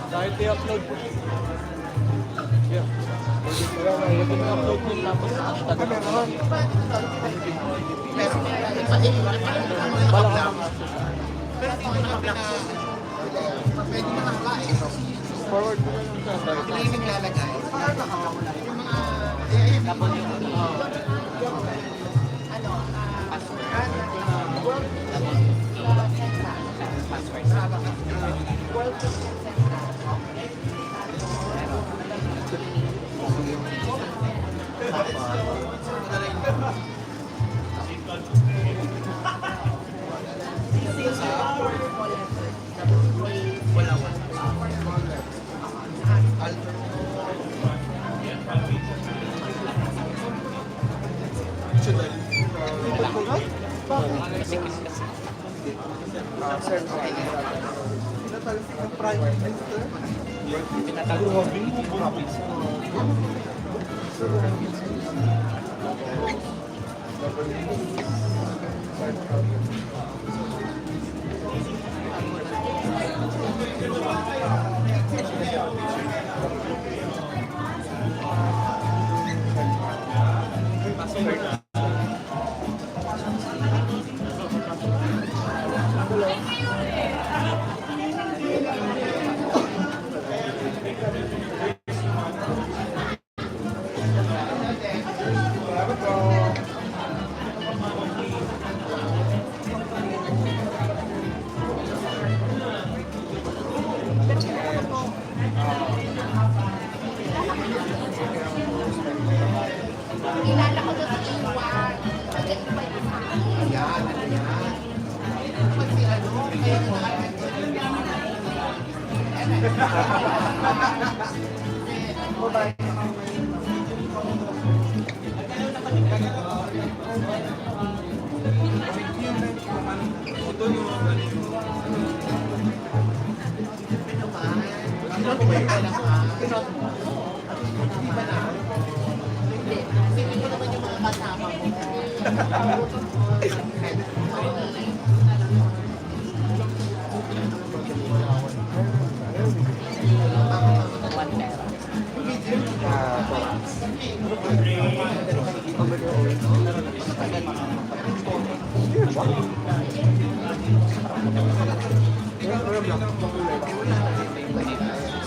Kahit i-upload po. Yeah. I-upload po tapos sa hashtag. Bala ka naman. Forward mo na lang sa start. Ito yung naglalagay. Yung mga... Tapos yung... Kilala ko doon sa iwan. Ayan, ayan. Pag si ano, kaya Sipin ko naman yung mga kasama mo.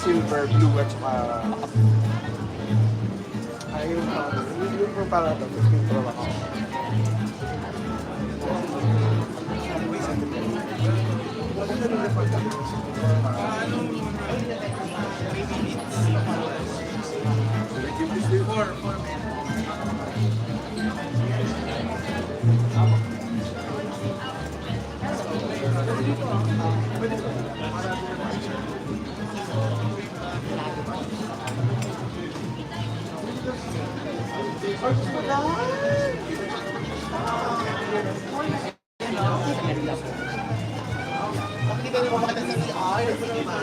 Silver, blue, at saka yung para ito, yung pro ako. Bakit hindi ka naman makita sa CR? Sige ba?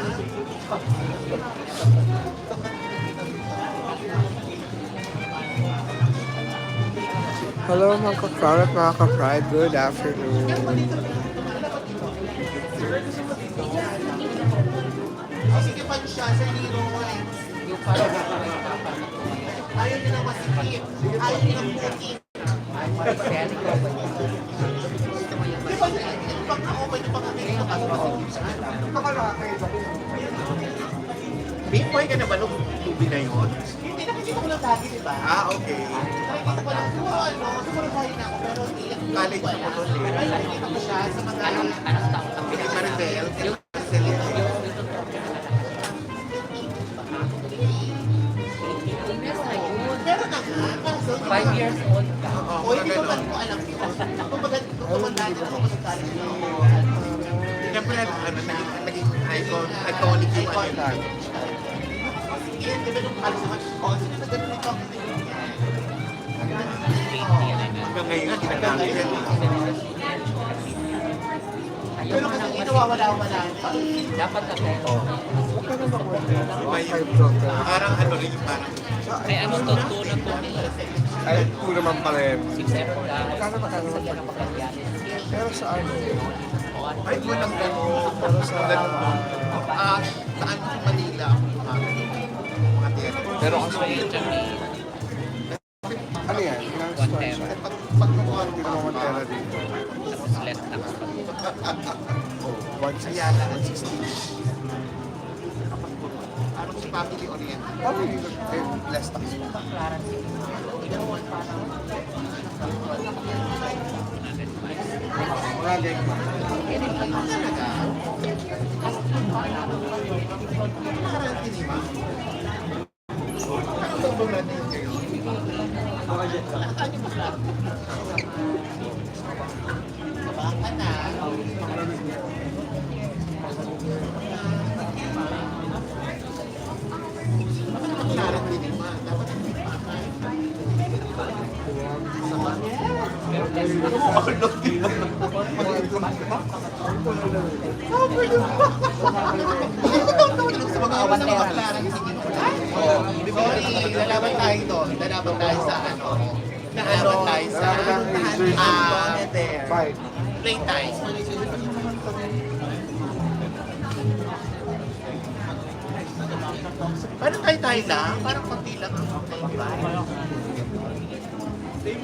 Hello mga ka-crowd at mga ka-pride. Good afternoon. Sige pa siya sa hero eh. Yung parang nakakita pa. Ayaw niya ng masikip. Ayaw niya ng puti. Di ba pagka-open yung pagkakita ka sa masikip siya? Big-boy ka na ba nung movie na yun? Hindi, nakikita ko lang lagi, di ba? Okay. Nakikita ko lang, siguro tayo na ako, pero hindi. College ako doon eh. Pero nakikita ko siya sa mga... Anong taon ang Hindi pa rin Bell. Pero na nga, kaso... 5 years old ka. O, hindi ko man ko alam yun. Kung maganda ako sa college na ako. Siyempre, naging iconic yung ano. Yan, di ba nung college naman? O, sino na ganun ito? Hanggang ngayon nga, ginagamit yan. Pero kasi hindi nawawala-wala pa. Dapat na pero. Iba yung parang ano rin yung parang Ay, ano to? Tunan to. Ay, po naman pala yun. 6 euro lang. Sa yan ang pagkakyan. Pero sa ano? ay walang gano'n. Pero sa... Saan sa Manila ako mga theater. Pero kasi... Ano yan? Ilang stores? Pag kumuha Hindi naman magkala dito. Tapos less tax. Oh, 160. Ayala, 160. Parang si family oriented. Ano yung less tax? Mga ganyan. Nakarantin ni Ma. Ano ba ba natin kayo? Baka na. Nakarantin ni Ma. Dapat hindi pa. Sa mga awan ng mga klarang sige. Sorry, lalaban tayo doon. Lalaban tayo sa ano. Lalaban tayo sa Bye. play ties. Parang tayo lang. Parang konti lang ang play.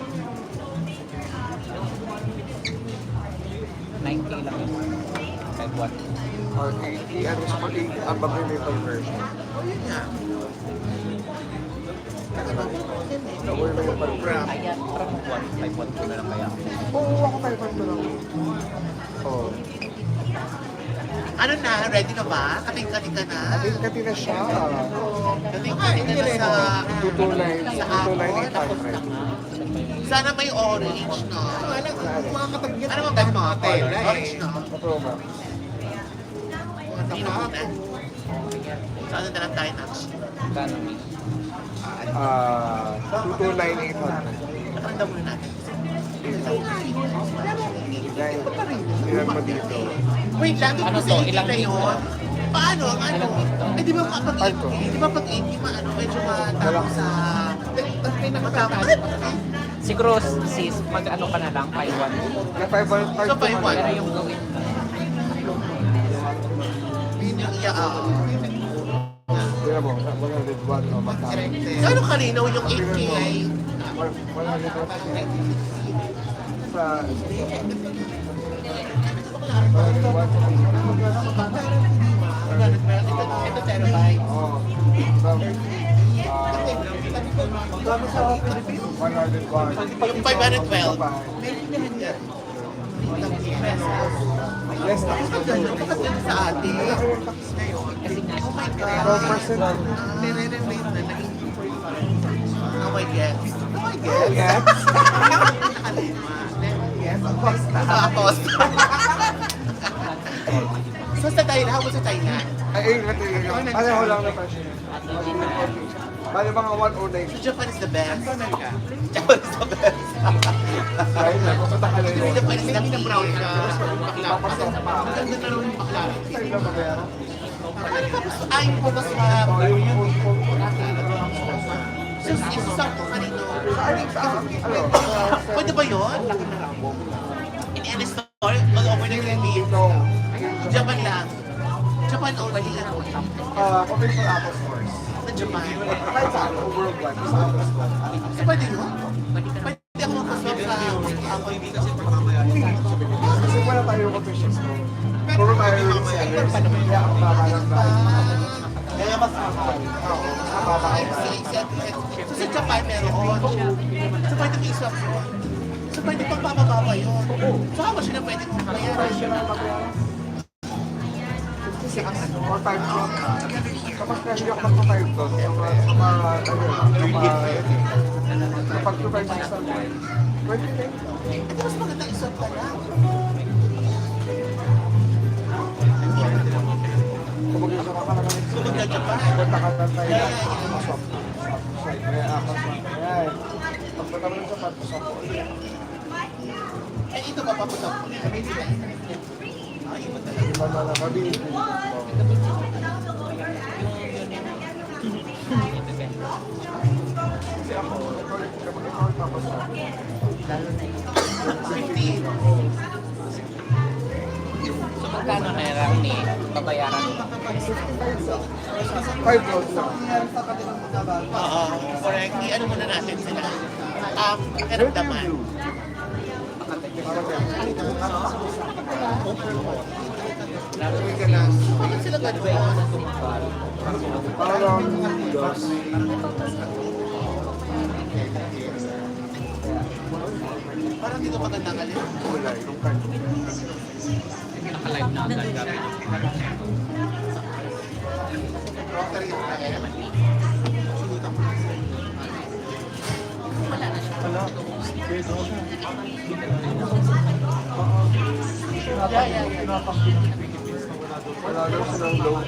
9K lang yun. Kahit what? Or 80. Ano sa pag-80? Ang bagay version. Yun nga. Nawala na yung program. Ayan, parang mag-what? 5-1 ko na lang kaya. Oo, ako tayo pa lang. Oo. Ano na? Ready na ba? Kating-kating ka na? Kati na siya. Kating-kating ka na sa... 229. Sa hapon. 229. Sana may orange, no? Mga katagyan. Ano bang mga tela eh? Orange, no? Program. Hindi na muna. Sana na lang tayo next. Gano'n, miss? 229,800. Nakanda muna natin. Ilan mo dito? Wait lang, Ano kasi to? 80 Ilang na yun. Paano? Ang ano? Eh, di ba pag Ano? 80, di ba pag 80 ano, medyo matapos sa... May nakatapos. Siguro, sis, mag-ano ka na lang, 5-1. Na 500. So, 5-1. Pero yung gawin mo. Yun yung iya. Kaya mo, 101 o matalo. Gano'n kalinaw yung 8K? 101 sa... Ito terabyte. Oo. Magkano sa Philippines? 101. Yung 512. Less tax. Kapag yun sa atin. Kasi nga, Oh my God. 12%. Nire-relate na naging 2.5. Oh my God. Oh my God. Yes. Yes, Acosta. Acosta. So sa Thailand, how was sa Thailand? Ay, pareho lang na pa siya. Bali mga 109. So Japan is the best. Japan is the best. Dahil na, pupunta ka na Kasi yun. Japan is the brown ka. Papasok pa. Ang ganda na rin yung bakla. Sa'yo lang magaya. Ay, po mas So, isasang ko kanino. Pwede ba yun? In any store, all over the Philippines. Japan lang. Japan only. Open for Apple stores. Sa Japan. Kahit sa Apple, worldwide. Sa Apple store. So, pwede yun? Pwede ako magpaswap sa Apple dito. Kasi wala tayo official store. Puro tayo resellers. Kaya ang baba ng price. Kaya mas mahal. Oo, mas mababa ang price. So, sa Japan meron. So, pwede mo iswap yun. So, pwede pang bababa yun. So, how much na pwede mong bayaran? 56 or 5 doon. Kapag hindi ako magpa-5 doon, kapag 256 ang price, 20 Ito mas magandang iswap ka lang. Kung mag-isama ka naman ito, Kung magka-Japan. punta ka lang tayo. Maswap. Kaya akas na. Ayan. Pagpunta mo lang sa patusok ko. Eh, ito ba papunta ko? Ay, iba talaga. Iba na lang kami. Kasi ako, kapag ikaw tapos na. 15. So magkano na lang ni babayaran mo? 5 rolls lang. Oo, correct. I-ano muna natin sila. Pakiramdaman. Bakit sila gano'n? Parang dos. Parang dito magandang alin. Kulay. Nung kanyo. Naka-live na agad gabi. Rotary yung kaya. Sinutan ko. Wala daw silang low.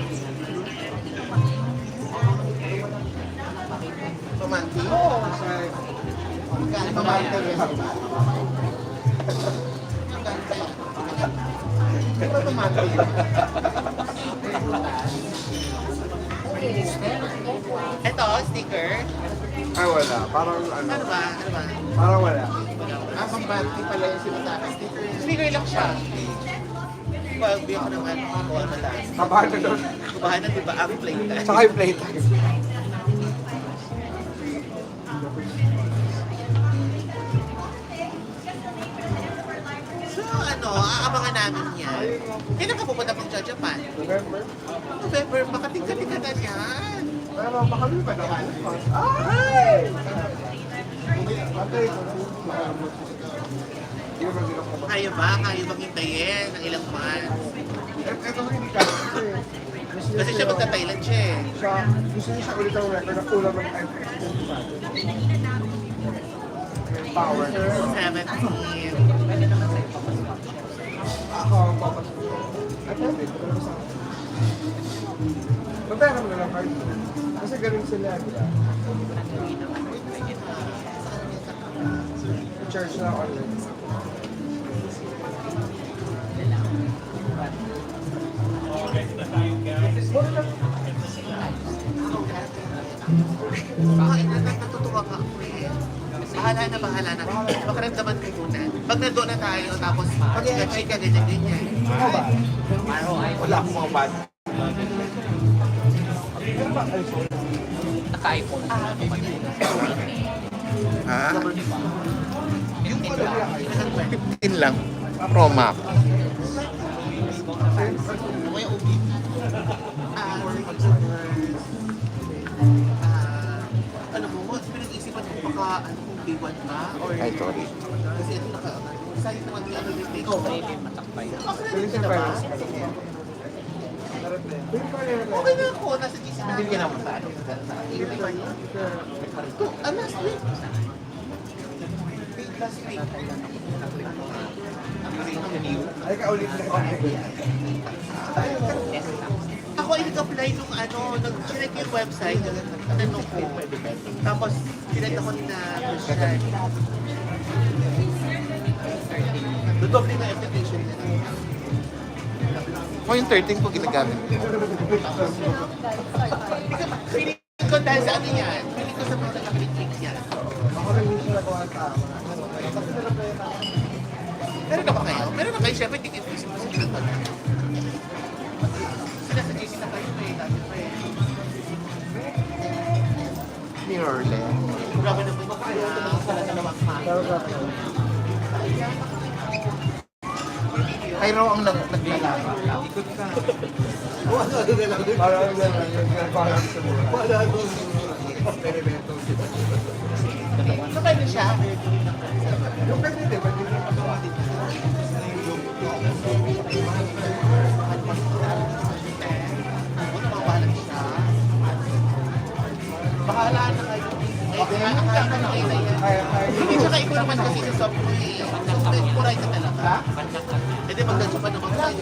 Romantic? Kasi Magkano romantic? Di ba romantic? Ito, sticker. ay wala. Parang ano. Ano ba? Ano ba? Parang wala. Pang-banty pala yung sinasaka. Sticker. Sticker lang siya. Pag ako ng ano, kuha na lang. Kabahan na doon. Kubahan na, di ba, ang plate na. Tsaka yung playtime. So, ano, aabangan namin yan. Kailan ka pupunta pang Japan? November. November, makating-kating ka na yan. Pero baka may pa naman. Ay! Atay ko. Hindi ba sila kapag... Kaya ba? Kaya bang hintayin ng ilang months? Ito hindi ka. Kasi siya magta-Thailand siya eh. Siya, gusto niya siya ulit ang record na kulang ng time. Power. 17. Ako ang papas ko. At yan, ito na sa akin. Magpera mo na lang card. Kasi ganun sila, di ba? Charge na online. Natutuwa ka ako eh. Bahala na. Makaramdaman ko muna. Pag nandoon na tayo, tapos pag-chika, ganyan. Ako ba? Wala akong mga bad. Naka-iPhone na naman. Ha? Yung pala nila kayo. 15 lang. Pro Max. Ano mo, pinag-isipan mo baka kung B1 ka? Or... Ay, sorry. Kasi ito sa'yo naman yung ano yung stage. Maybe matakpay. Accredit ka na ba? Okay na ako, nasa GC na. Hindi ka naman sa ano? Hindi ba yun? Last week. Last week. Ay, kaulit na. Ako ay nag-apply nung nag-check yung website, tanong ko. Tapos, sinet ako na Christian. Dodoble na application na. O yung 13 po ginagamit. Feeling ko dahil sa ano yan, feeling ko sa mga nag-click yan. Ako rin yung sila ko ang tama. Meron na ba kayo? Meron na kayo, syempre, hindi kayo isip mo sila. Sila sa GC na kayo dati pa eh. Mirrorless. Grabe naman yung kaya sa dalawang Pero Ay raw ang naglalaro. parang parang sa mura. So, pwede siya? Yung pwede din, pwede din. Bahala na kayo. Hindi siya ikaw naman kasi sa software eh. Software ko right na talaga. Hindi magdansa pa naman kayo.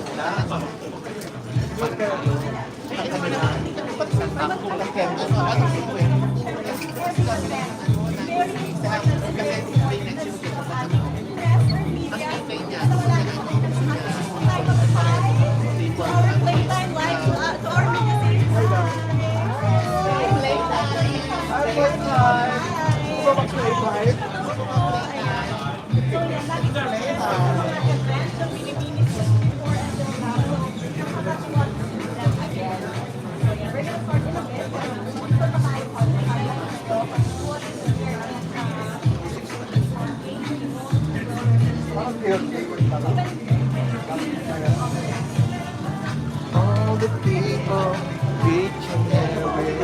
All the people reaching their way.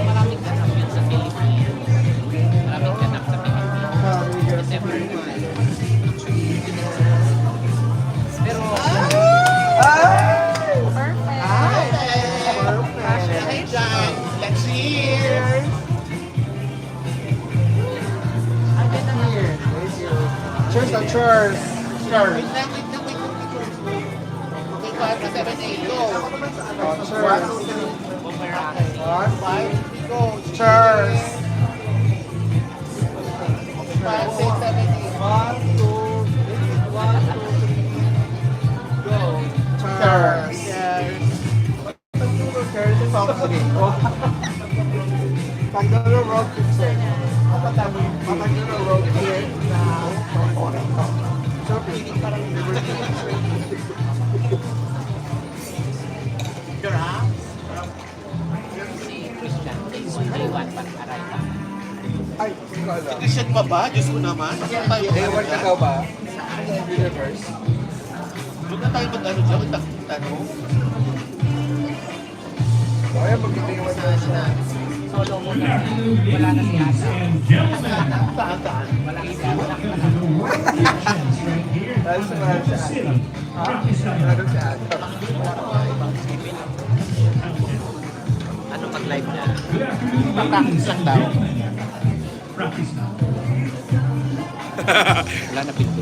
Maraming ganap yun sa Pilipinas. Maraming ganap sa Pilipinas. December 1. Pero, Hey, John. Let's cheers! Cheers na cheers! Cheers! Wait lang. Okay, 5 na 7, 8, go. Cheers! bumerang. 5, go. Cheers! 5, 6, 7, 8. 1, 2, 3, go! Cheers! Cheers! Pag road trip matagal na road trip now. So, feeling parang liberty. Sure, ha? Si Christian, Taiwan pa aray ka. Ay, hindi ko alam. Christian pa ba? Diyos ko naman. Saan tayo Ewan ka daw ba? Universe. Doon na tayo mag-ano dyan, magtanong. O, ayan, mag-iwan na. Solo mo na. Wala na si Asa. Saan? Wala si Asa. Dahil sa mahal siya. Ha? Mahal siya. Ano mag-live na? Pa-practice lang daw. Wala na pinto.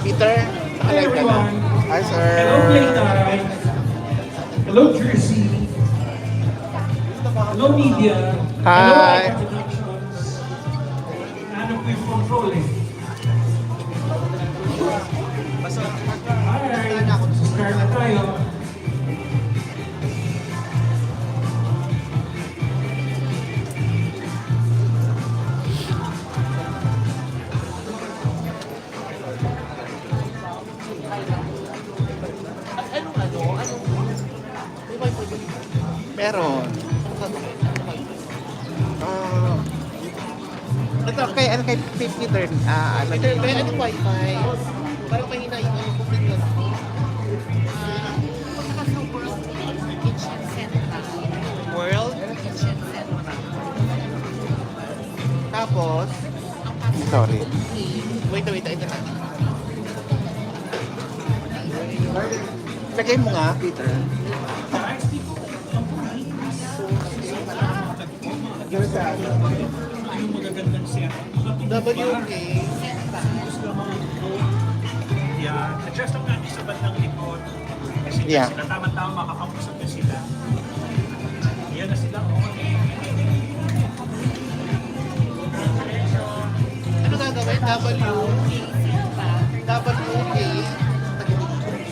Peter, nakalive ka na. Hi, sir. Hello, Playtime. Hello, Jersey. Hello, media. Hi. Hello, Icon Productions. Ano po yung controlling? Alright, start na tayo. Meron. Ano kay Peter? Peter, may ano wifi? Parang mahina yung ano kung tingnan ako. World? Tapos, sorry. Wait, ito na. Lagay mo nga, Peter. WK. Yeah, adjust lang natin sa bandang likod. Kasi Yeah. sila tama-tama makakausap na sila. Yan na sila. Ano gagawin? WK.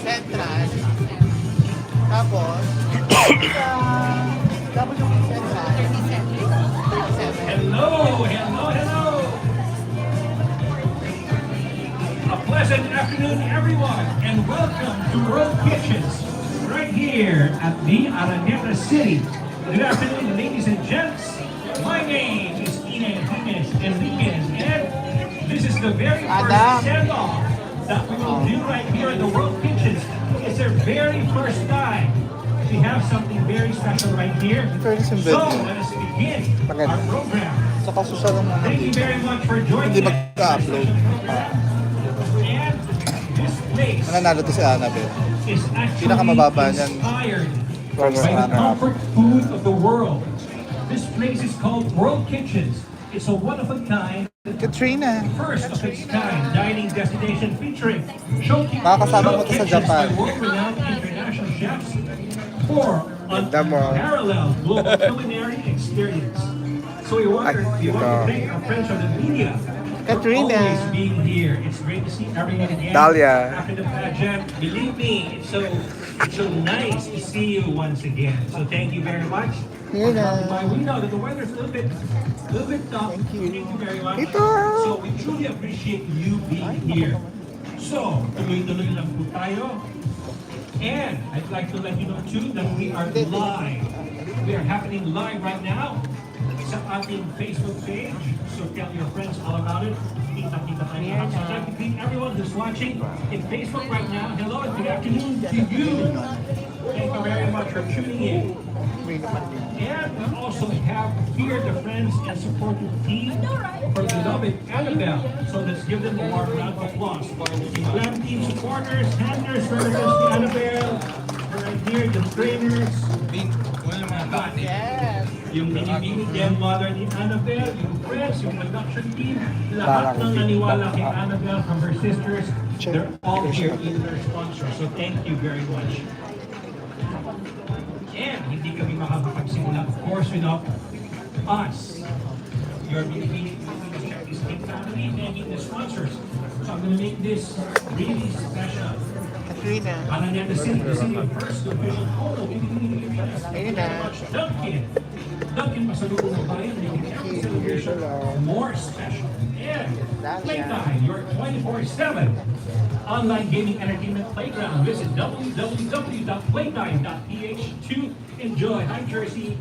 Central. Tapos, WK Central. 37. Hello! A pleasant afternoon, everyone, and welcome to World Kitchens, right here at the Araneta City. Good afternoon, ladies and gents. My name is Ines Enriquez, and this is the very first send-off that we will do right here at the World Kitchens. It's our very first time. We have something very special right here. So, let us begin our program. Sa kasusunod mo Thank you very much for joining hindi us. magka-upload. And this place Mananalo to si Annabelle. is actually Pinakamababa niyan. inspired First by the runner-up. comfort food of the world. This place is called World Kitchens. It's a one-of-a-kind, Katrina. first of its kind dining destination featuring Makakasama mo to sa Japan. by world-renowned international chefs for an Damo. unparalleled global culinary experience. So we want to thank our friends from the media Katrina. for always being here. It's great to see everyone again. Dahlia. After the pageant, believe me, it's so nice to see you once again. So thank you very much. We know that the weather's a little bit tough. Thank you very much. So we truly appreciate you being here. So, tuloy-tuloy lang po tayo. And I'd like to let you know too that we are live. We are happening live right now sa ating Facebook page. So tell your friends all about it. Kita-kita tayo lahat. So I'd like to greet everyone who's watching in Facebook right now. Hello and good afternoon to you. Thank you very much for tuning in. And we also have here the friends and supportive team from beloved Annabelle. So let's give them a warm round of applause for the Glam team supporters, handlers, relatives to Annabelle. Right here, the trainers. Yes. Yung binibini grandmother ni Annabelle, yung friends, yung production team, lahat ng naniwala kay Annabelle from her sisters, they're all here in their sponsor. So thank you very much. And hindi kami makakapagsimula, of course, without us. Your binibini Chinese King family and the sponsors. So I'm going to make this really special. Katrina. Araneta City, the city of first official home of Pilipinas. Ayun na. Duncan pasalubong ng bayan, making every celebration more special. And Playtime, your 24/7 online gaming entertainment playground. Visit www.playtime.ph to enjoy High Jersey,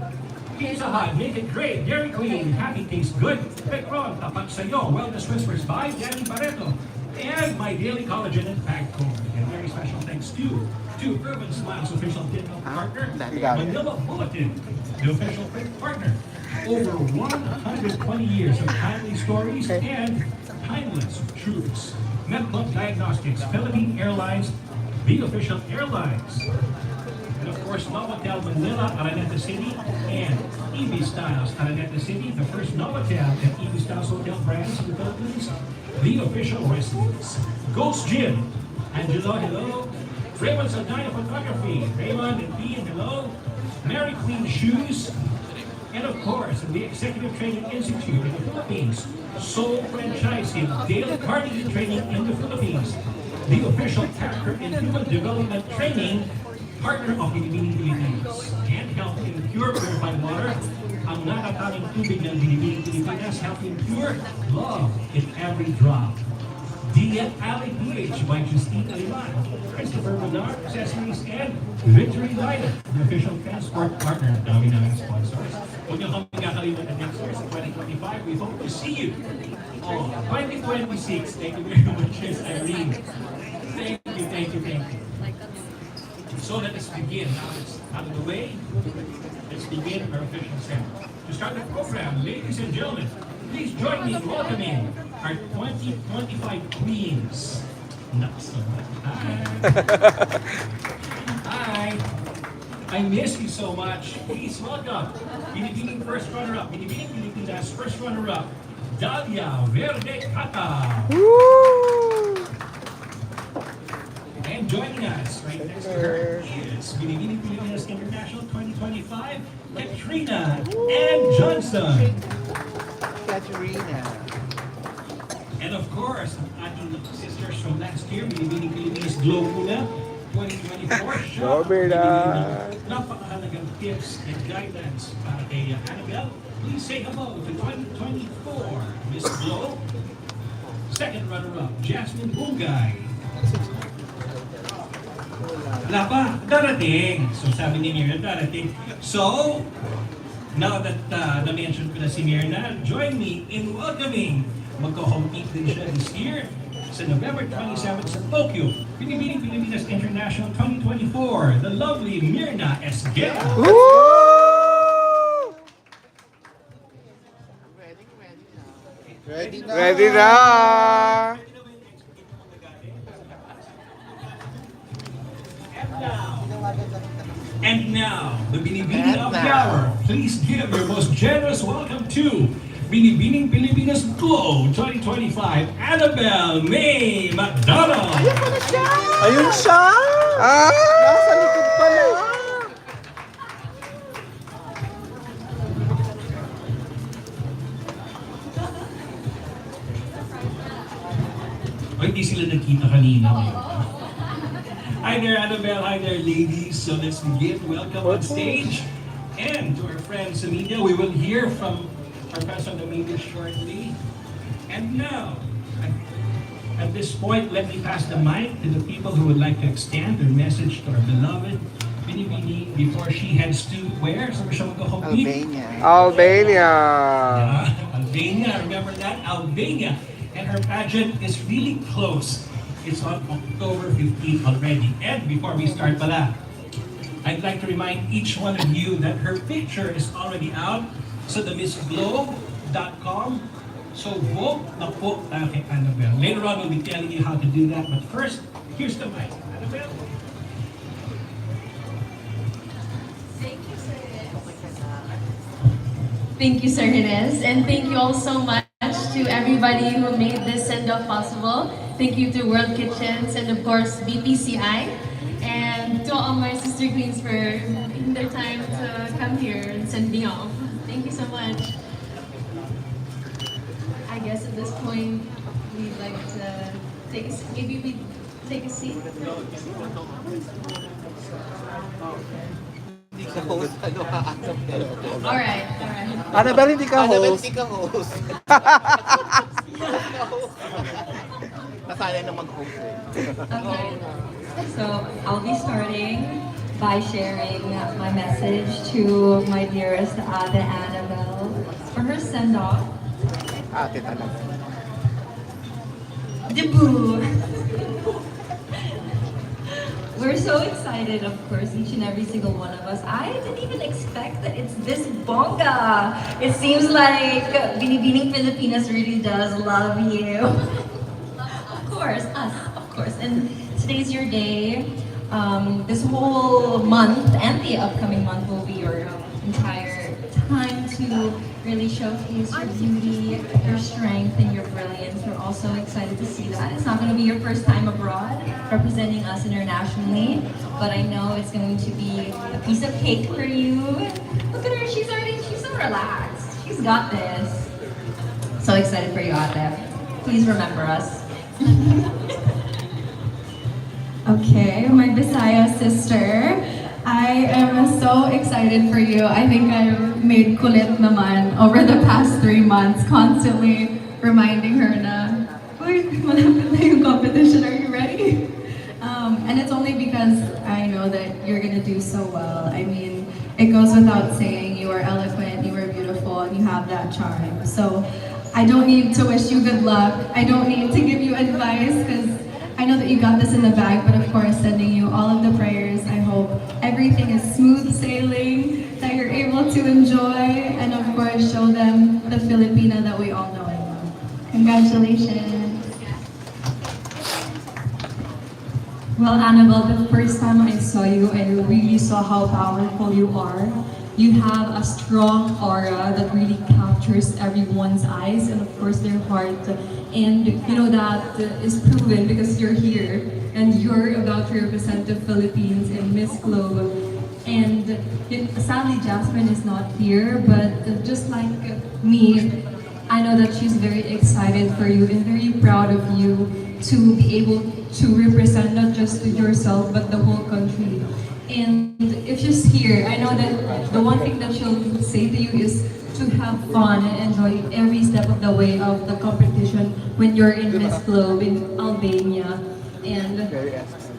Pizza Hut, Make It Great, Dairy Queen, Happy Taste Good, Pecron, Tapat Sayo, Wellness Whispers by Danny Barreto, and My Daily Collagen and Pagcor. And very special thanks to Urban Smiles official dental partner, Manila Bulletin, the official print partner. Over 120 years of timely stories and timeless truths. MedClub Diagnostics, Philippine Airlines, the official airlines. And of course, Novotel Manila, Araneta City, and EB Styles, Araneta City, the first Novotel and EB Styles hotel brands in the Philippines, the official residence. Ghost Gym, Angelo, hello. Raymond Saldana Photography, Raymond and Ian, hello. Mary Queen Shoes, and of course, the Executive Training Institute in the Philippines, Soul Franchising, Dale Carnegie Training in the Philippines, the official Character and Human Development Training partner of Binibining Pilipinas, and Health and Pure Purified Water, ang nakataling tubig ng Binibining Pilipinas, Health and Pure, love in every drop. Diet Alley PH by Justine Aliman, Christopher Bernard, Accessories, and Victory Liner, the official transport partner ng dami ng sponsors. Huwag niyo kami kakalimutan next year sa 2025. We hope to see you. 2026. Thank you very much, Irene. Thank you. So let us begin. Now it's out of the way. Let's begin our official segment. To start the program, ladies and gentlemen, please join me in welcoming our 2025 queens. Not so much. Hi. Hi. I miss you so much. Please welcome Binibining first runner-up, Binibining Pilipinas first runner-up, Dalia Verde Cata. And joining us right next to her is Binibining Pilipinas International 2025, Katrina and Johnson. Katrina. And of course, ang ating sisters from last year, Binibining Pilipinas Globula 2024. Napakahalagang tips and guidelines para kay Annabelle. Please say hello to 2024 Miss Glo. Second runner-up, Jasmine Bugay. Wala pa, darating. So sabi ni Mirna, darating. So, now that na-mention ko na si Mirna, join me in welcoming, magko-compete din siya this year sa November 27 sa Tokyo, Binibining Pilipinas International 2024, the lovely Mirna Esguera. Ready na. Ready na! And now, the Binibining of the hour. Please give your most generous welcome to Binibining Pilipinas Glow 2025, Annabelle May McDonald. Ayun siya! Nasa likod pala! Ay, di sila nagkita kanina. Hi there, Annabelle. Hi there, ladies. So let's begin. Welcome on stage. And to our friends, the media, we will hear from our friends on the media shortly. And now, at this point, let me pass the mic to the people who would like to extend their message to our beloved Binibini before she heads to where? So siya magko-compete? Albania! Albania, remember that? Albania. And her pageant is really close. It's on October 15th already. And before we start pala, I'd like to remind each one of you that her picture is already out sa themissglobe.com. So vote na po tayo kay Annabelle. Later on, we'll be telling you how to do that. But first, here's the mic. Annabelle? Thank you, Sir Hines, and thank you all so much to everybody who made this send-off possible. Thank you to World Kitchens and of course BPCI, and to all my sister queens for taking their time to come here and send me off. Thank you so much. I guess at this point we'd like to take a, maybe we take a seat. All right. Annabelle, hindi ka Annabelle, host. hindi ka host. Nasaya na mag-host eh. Okay, so I'll be starting by sharing my message to my dearest Ate Annabelle for her send-off. Ate talaga. Debut! We're so excited, of course, each and every single one of us. I didn't even expect that it's this bongga. It seems like Binibining Pilipinas really does love you. Of course, us, of course. And today's your day. This whole month and the upcoming month will be your entire time to really showcase your beauty, your strength, and your brilliance. We're also excited to see that. It's not going to be your first time abroad representing us internationally, but I know it's going to be a piece of cake for you. Look at her, she's so relaxed. She's got this. So excited for you, Ate. Please remember us. Okay, my Bisaya sister. I am so excited for you. I think I've made kulit naman over the past 3 months, constantly reminding her na, uy, malapit na yung competition, are you ready? And it's only because I know that you're gonna do so well. I mean, it goes without saying, you are eloquent, you are beautiful, and you have that charm. So I don't need to wish you good luck. I don't need to give you advice, because I know that you got this in the bag, but of course, sending you all of the prayers. I hope everything is smooth sailing, that you're able to enjoy, and of course, show them the Filipina that we all know and love. Congratulations. Well, Annabelle, the first time I saw you, I really saw how powerful you are. You have a strong aura that really captures everyone's eyes and of course their heart. And you know that is proven because you're here and you're about to represent the Philippines in Miss Globe. And sadly, Jasmine is not here, but just like me, I know that she's very excited for you and very proud of you to be able to represent not just yourself but the whole country. And if she's here, I know that the one thing that she'll say to you is to have fun and enjoy every step of the way of the competition when you're in Miss Globe in Albania. And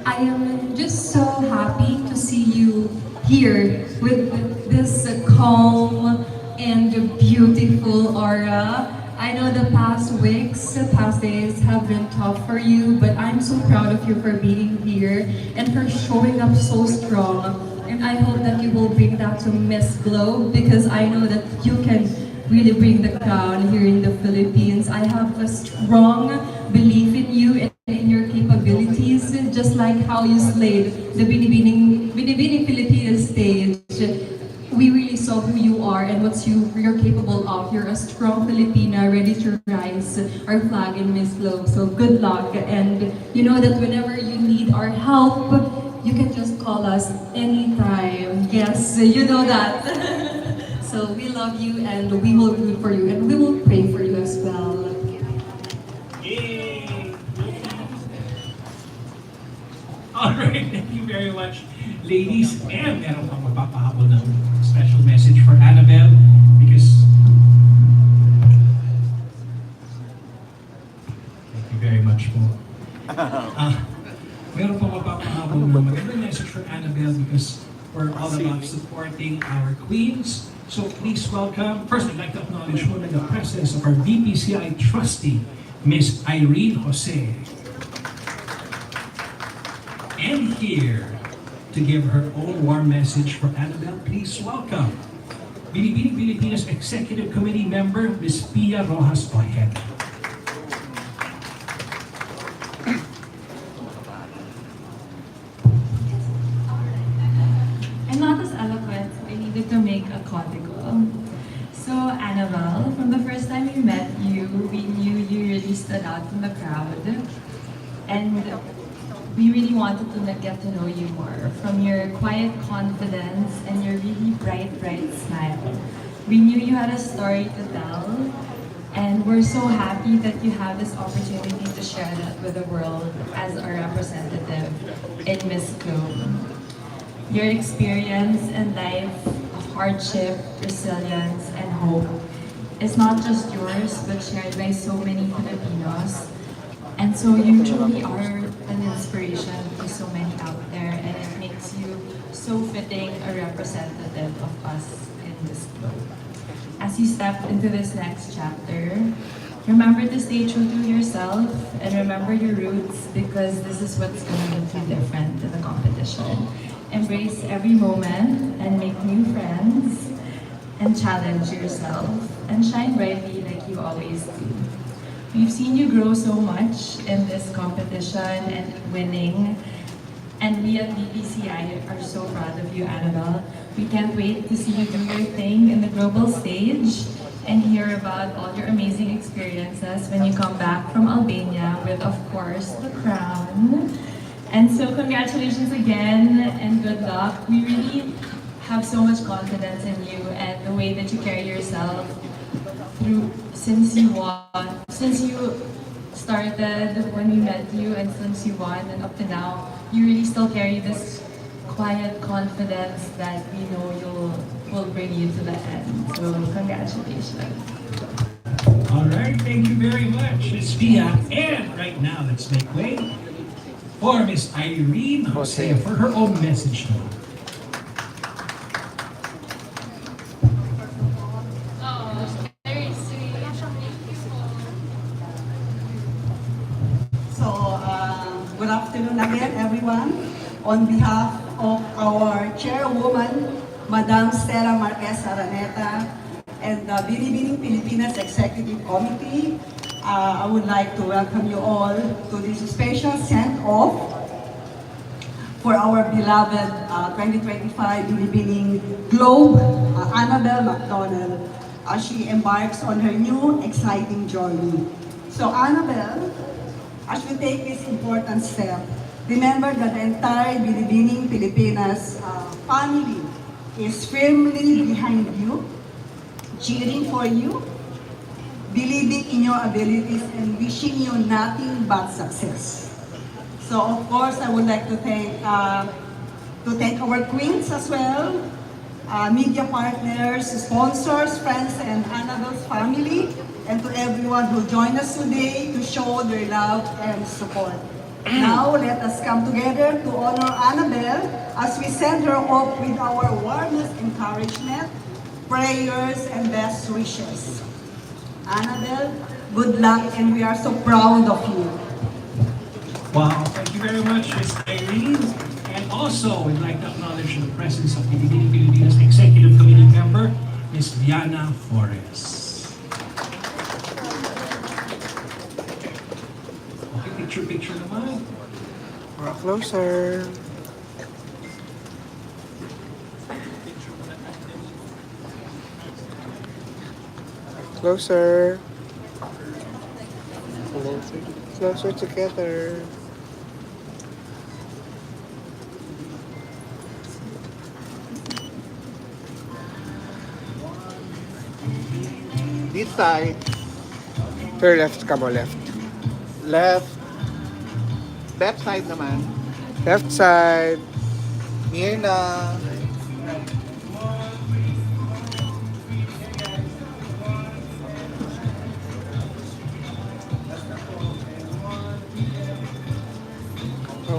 I am just so happy to see you here with this calm and beautiful aura. I know the past weeks, past days have been tough for you, but I'm so proud of you for being here and for showing up so strong. And I hope that you will bring that to Miss Globe because I know that you can really bring the crown here in the Philippines. I have a strong belief in you and in your capabilities, just like how you slayed the Binibining Pilipinas stage. We really saw who you are and what you're capable of. You're a strong Filipina ready to rise our flag in Miss Globe. So good luck, and you know that whenever you need our help, you can just call us anytime. Yes, you know that. So we love you and we will root for you and we will pray for you as well. Yay! Alright, thank you very much, ladies. And meron pang magpapahabol ng special message for Annabelle because thank you very much po. Meron pang magpapahabol ng magandang message for Annabelle because we're all about supporting our queens. So please welcome, first I'd like to acknowledge the presence of our BPCI trustee, Miss Irene Jose. And here to give her own warm message for Annabelle, please welcome Binibining Pilipinas Executive Committee member, Ms. Pia Rojas Ojeda. I'm not as eloquent, so I needed to make a codigo. So, Annabelle, from the first time we met you, we knew you really stood out from the crowd. And we really wanted to get to know you more. From your quiet confidence and your really bright smile. We knew you had a story to tell, and we're so happy that you have this opportunity to share that with the world as our representative in Miss Globe. Your experience and life of hardship, resilience, and hope is not just yours, but shared by so many Filipinos. And so you truly are an inspiration to so many out there, and it makes you so fitting a representative of us in this globe. As you step into this next chapter, remember to stay true to yourself and remember your roots because this is what's going to make you different in the competition. Embrace every moment and make new friends and challenge yourself and shine brightly like you always do. We've seen you grow so much in this competition and winning, and we at BPCI are so proud of you, Annabelle. We can't wait to see you do your thing in the global stage and hear about all your amazing experiences when you come back from Albania with, of course, the crown. And so congratulations again and good luck. We really have so much confidence in you and the way that you carry yourself since you started when we met you and since you won and up to now, you really still carry this quiet confidence that we know will bring you to the end. So congratulations. All right, thank you very much, Ms. Pia. And right now, let's make way for Ms. Irene Jose for her own message now. Good afternoon again, everyone. On behalf of our chairwoman, Madam Stella Marquez Araneta, and the Binibining Pilipinas Executive Committee, I would like to welcome you all to this special send-off for our beloved 2025 Binibining Globe, Annabelle McDonnell, as she embarks on her new exciting journey. So Annabelle, as we take this important step, remember that the entire Binibining Pilipinas family is firmly behind you, cheering for you, believing in your abilities, and wishing you nothing but success. So of course, I would like to thank our queens as well, media partners, sponsors, friends, and Annabelle's family, and to everyone who joined us today to show their love and support. Now, let us come together to honor Annabelle as we send her off with our warmest encouragement, prayers, and best wishes. Annabelle, good luck, and we are so proud of you. Wow, thank you very much, Ms. Irene. And also, we'd like to acknowledge the presence of the Pilipinas Executive Committee member, Ms. Diana Flores. Okay, picture naman. Closer. Closer. Closer together. This side, To your left, come on, left. left. Left side naman. Left side. Near na.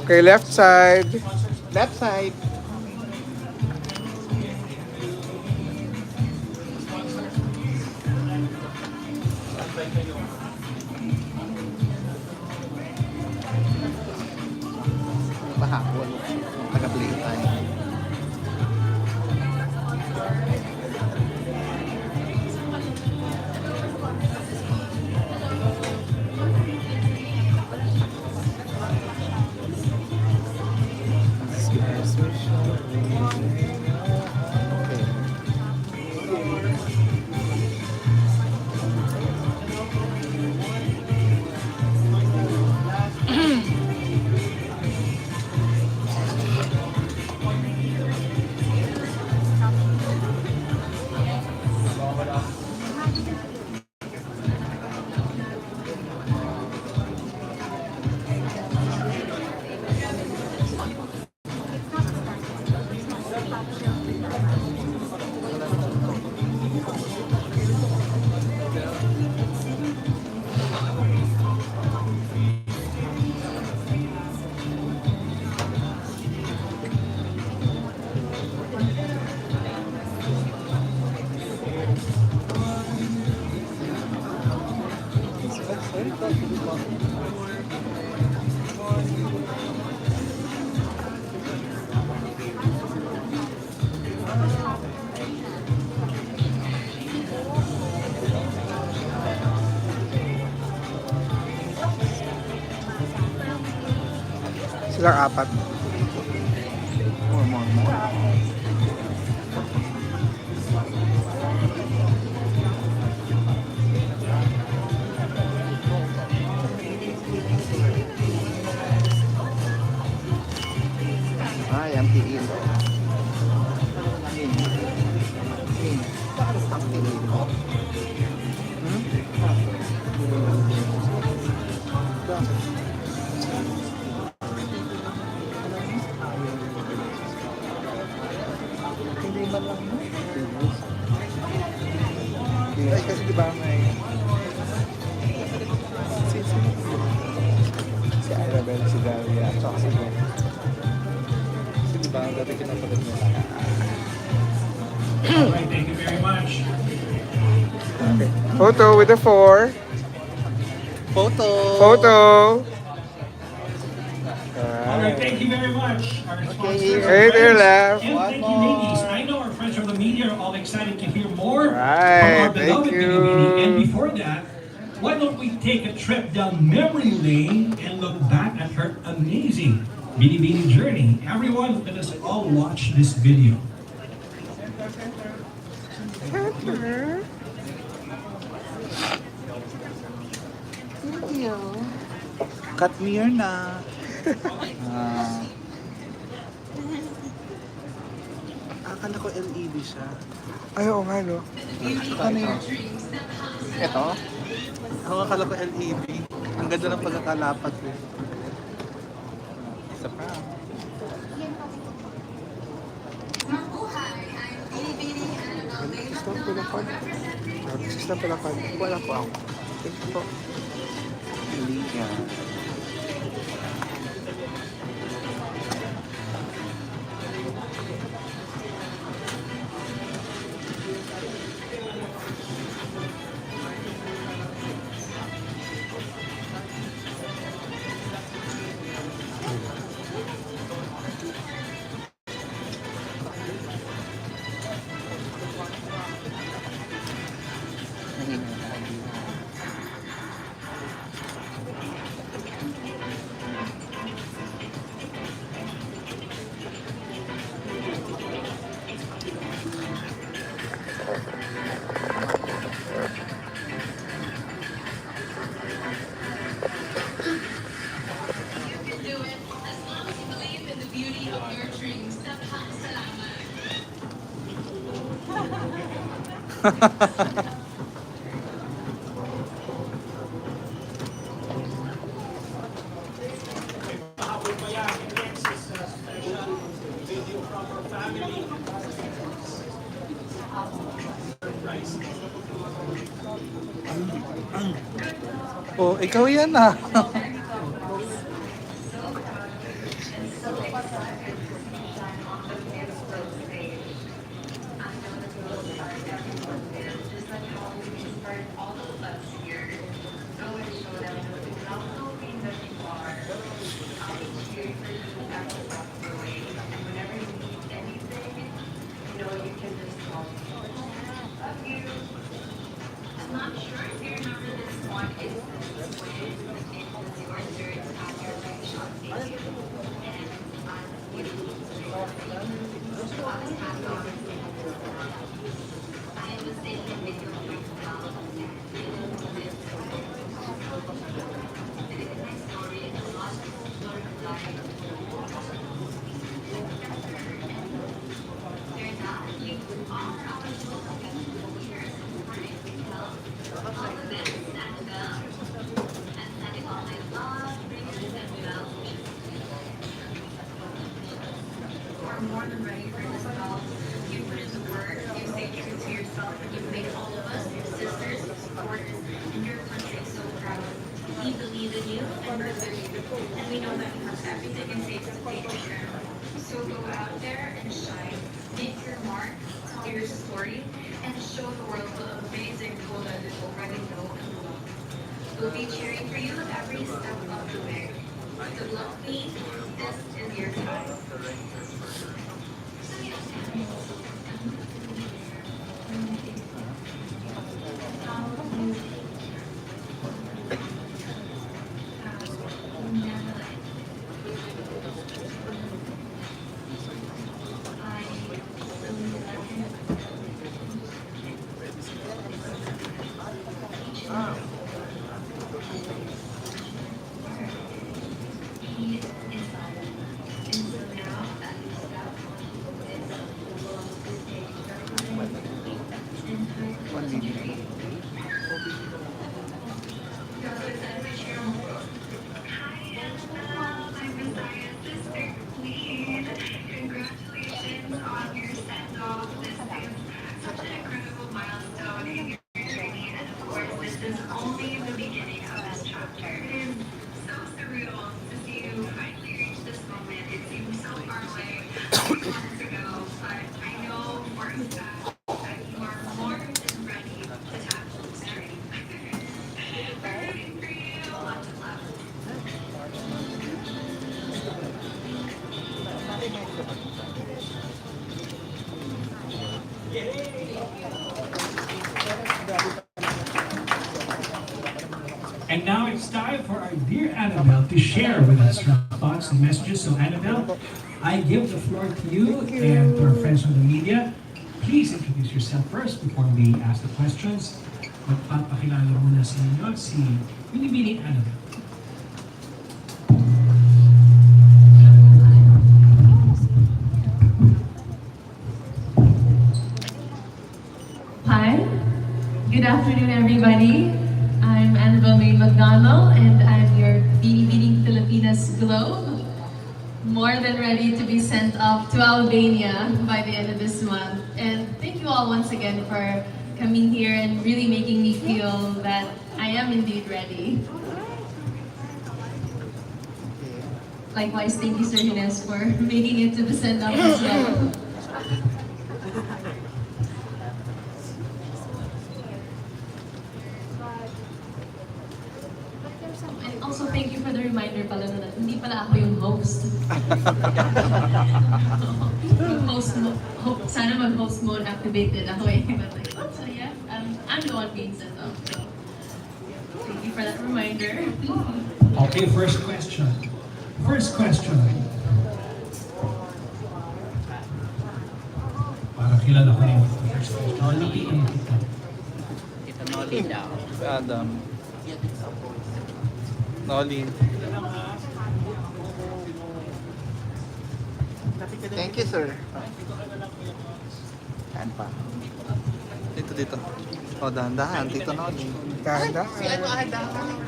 Okay, left side. Left side. Pahapon. Taga-play tayo. Silang apat. More. Ay, ang tiil. Ay, kasi di ba may... Si Annabelle, si Daria, at saka si Gwen. Kasi di ba, dati kinapagod nila. Alright, thank you very much. Okay. Photo with the 4. Photo! Photo! Alright, thank you very much. Our sponsors, our Hey, there, friends. left. And thank you, ladies. I know our friends from the media are all excited to hear more Right, from our beloved thank you. Pilipini. And before that, why don't we take a trip down memory lane and look back at her amazing Binibini journey? Everyone, let us all watch this video. Cut me your na. Akala ko LED siya. Ay, oo nga, no? Ano yun? Ito? Ako akala ko LED. Ang ganda ng pagkakalapat ko. Isa pa. Artist lang palakad. Artist lang palakad. Wala po ako. Thank you po. Hindi yan. Oh, ikaw yan ah. More than ready for this call. You put in the work, you stay true to yourself, and you make all of us your sisters, supporters, and your country so proud. We believe in you and believe in you, and we know that you have everything it takes to take your share. So go out there and shine, make your mark, tell your story, and show the world the amazing role that you already know and love. We'll be cheering for you every step of the way. Good luck, Queen. This is your time. Congratulations on your send-off. This is such an incredible milestone in your journey, and of course, this is only the beginning of this chapter. It is so surreal to see you finally reach this moment. It seems so far away months ago, but I know for a fact that you are more than ready to tackle this journey. We're rooting for you. Lots of love. And now it's time for our dear Annabelle to share with us her thoughts and messages. So Annabelle, I give the floor to you and to our friends from the media. Please introduce yourself first before we ask the questions. Magpapakilala muna sa inyo si Binibining Annabelle. Hi, good afternoon everybody. I'm Annabelle McDonnell and I'm your Binibining Pilipinas Globe. More than ready to be sent off to Albania by the end of this month. And thank you all once again for coming here and really making me feel that I am indeed ready. Likewise, thank you Sir Ines for making it to the send-off as well. And also thank you for the reminder pala na hindi pala ako yung host. Yung host mode, sana mag-host mode activated ako eh. But like, oh, so yeah, I'm the one being sent off. So thank you for that reminder. Okay, first question. First question. Para kilala ko yung first question. Lapitan mo kita. Ito Nolly daw. Adam. Nolly. Thank you, sir. Saan pa? Dito. O, dahan-dahan. Dito Nolly. Si ano, dahan.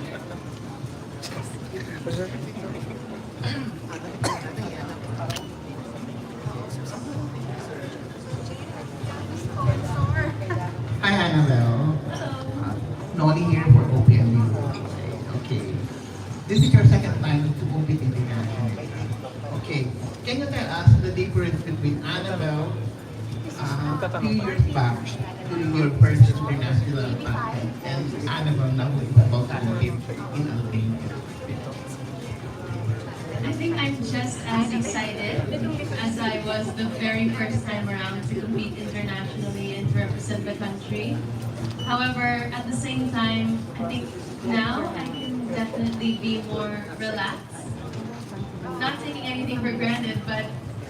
Hi, Annabelle. Nolly here for OPMU. Okay. This is your second time to compete internationally. Okay. Can you tell us the difference between Annabelle a few years back during your first international pageant and Annabelle now who is about to compete in Albania? I think I'm just as excited as I was the very first time around to compete internationally and to represent the country. However, at the same time, I think now I can definitely be more relaxed. Not taking anything for granted, but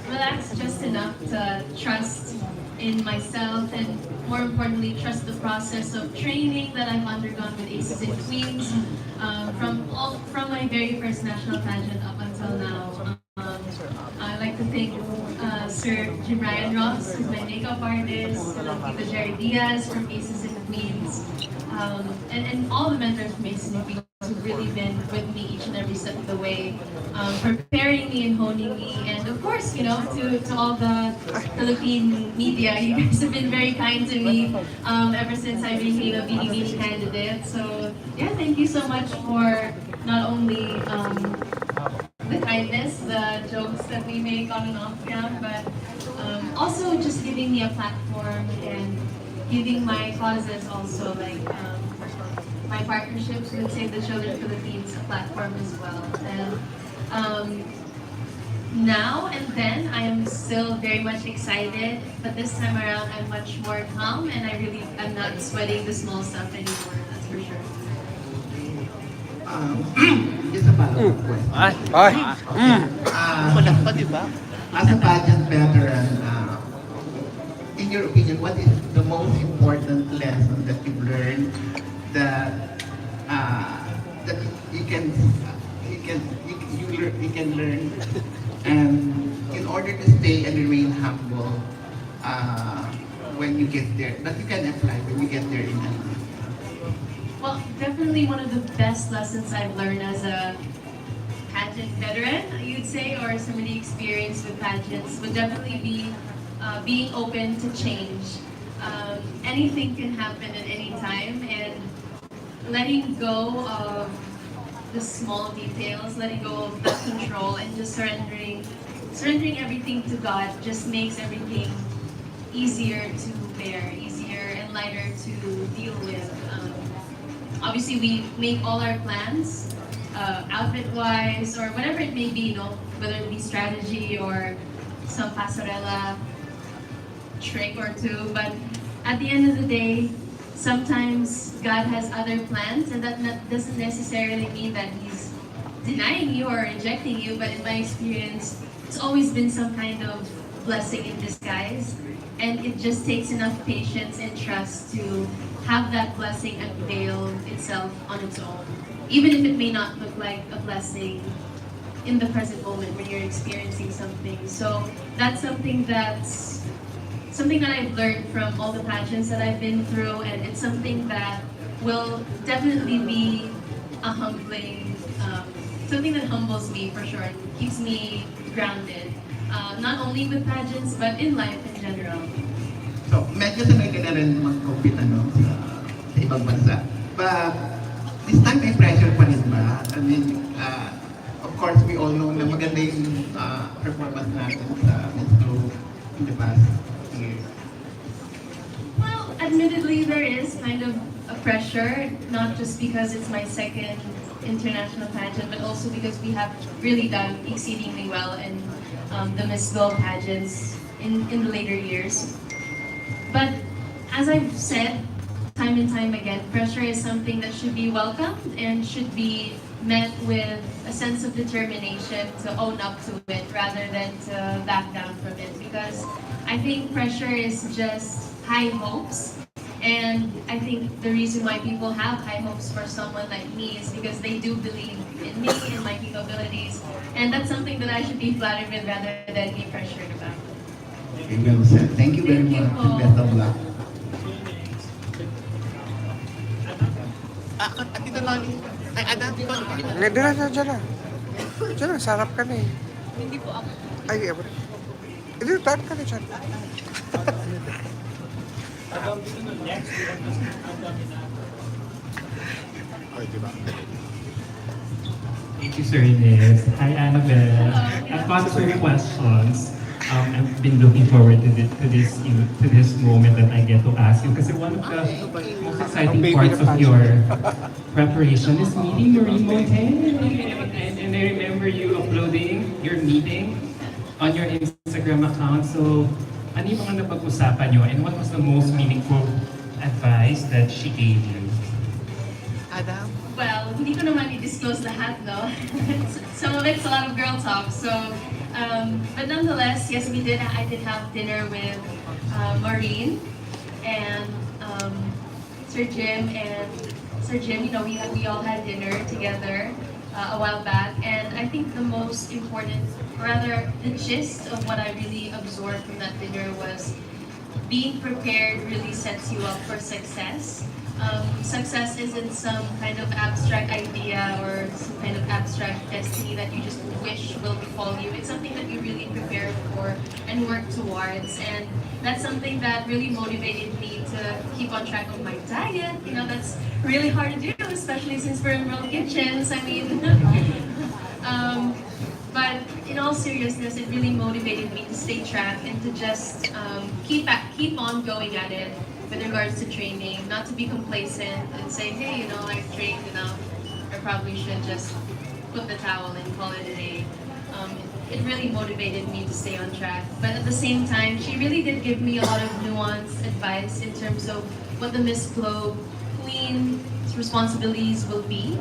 relaxed just enough to trust in myself and more importantly, trust the process of training that I've undergone with Aces and Queens from my very first national pageant up until now. I'd like to thank Sir Ryan Ross, who's my makeup artist, Tito Jerry Diaz from Aces and Queens, and all the mentors from Aces and Queens who've really been with me each and every step of the way, preparing me and honing me, and of course, you know, to all the Philippine media, you guys have been very kind to me ever since I became a BDB candidate. So yeah, thank you so much for not only the kindness, the jokes that we make on and off cam, but also just giving me a platform and giving my causes also, like my partnerships with Save the Children Philippines a platform as well. And now and then I am still very much excited, but this time around I'm much more calm and I'm not sweating the small stuff anymore, that's for sure. Just a follow-up question. As a pageant veteran, in your opinion, what is the most important lesson that you've learned that you can learn, and in order to stay and remain humble when you get there, but you can apply when you get there in life? Well, definitely one of the best lessons I've learned as a pageant veteran, you'd say, or somebody experienced with pageants, would definitely be being open to change. Anything can happen at any time, and letting go of the small details, letting go of the control, and just surrendering everything to God just makes everything easier to bear, easier and lighter to deal with. Obviously, we make all our plans, outfit-wise, or whatever it may be, you know, whether it be strategy or some pasarela trick or two, but at the end of the day, sometimes God has other plans, and that doesn't necessarily mean that He's denying you or rejecting you, but in my experience, it's always been some kind of blessing in disguise. And it just takes enough patience and trust to have that blessing unveil itself on its own. Even if it may not look like a blessing in the present moment when you're experiencing something. So that's something that I've learned from all the pageants that I've been through, and it's something that will definitely be a humbling, something that humbles me for sure, keeps me grounded, not only with pageants but in life in general. So, medyo sanay ka na rin mag-compete sa ibang bansa. But, this time may pressure pa rin ba? I mean, of course, we all know na maganda yung performance natin sa Miss Globe in the past year. Well, admittedly, there is kind of a pressure, not just because it's my second international pageant, but also because we have really done exceedingly well in the Miss Globe pageants in the later years. But as I've said time and time again, pressure is something that should be welcomed and should be met with a sense of determination to own up to it rather than to back down from it. Because I think pressure is just high hopes. And I think the reason why people have high hopes for someone like me is because they do believe in me and my capabilities. And that's something that I should be flattered with rather than be pressured about. Okay, well said. Thank you very much. And best of luck. Tito Noli. Ay, Ada, Tito Noli. Diyan na. Diyan na, sarap ka na eh. Hindi po ako. Ay, hindi, tayo ka na dyan. Thank you, Sir Ines. Hi, Annabelle. I've got three questions. I've been looking forward to this moment that I get to ask you because one of the most exciting parts of your preparation is meeting Maureen Montaigne. And I remember you uploading your meeting on your Instagram account. So, ano yung mga napag-usapan nyo and what was the most meaningful advice that she gave you? Adam? Well, hindi ko naman i-disclose lahat, no? Some of it's a lot of girl talk, so... but nonetheless, yes, I did have dinner with Maureen and Sir Jim, you know, we all had dinner together a while back, and I think the most important, rather the gist of what I really absorbed from that dinner was being prepared really sets you up for success. Success isn't some kind of abstract idea or some kind of abstract destiny that you just wish will befall you. It's something that you really prepare for and work towards. And that's something that really motivated me to keep on track of my diet. You know, that's really hard to do, especially since we're in World Kitchens. I mean, but in all seriousness, it really motivated me to stay track and to just keep on going at it with regards to training, not to be complacent and say, hey, you know, I've trained enough, I probably should just put the towel and call it a day. It really motivated me to stay on track. But at the same time, she really did give me a lot of nuanced advice in terms of what the Miss Globe Queen's responsibilities will be,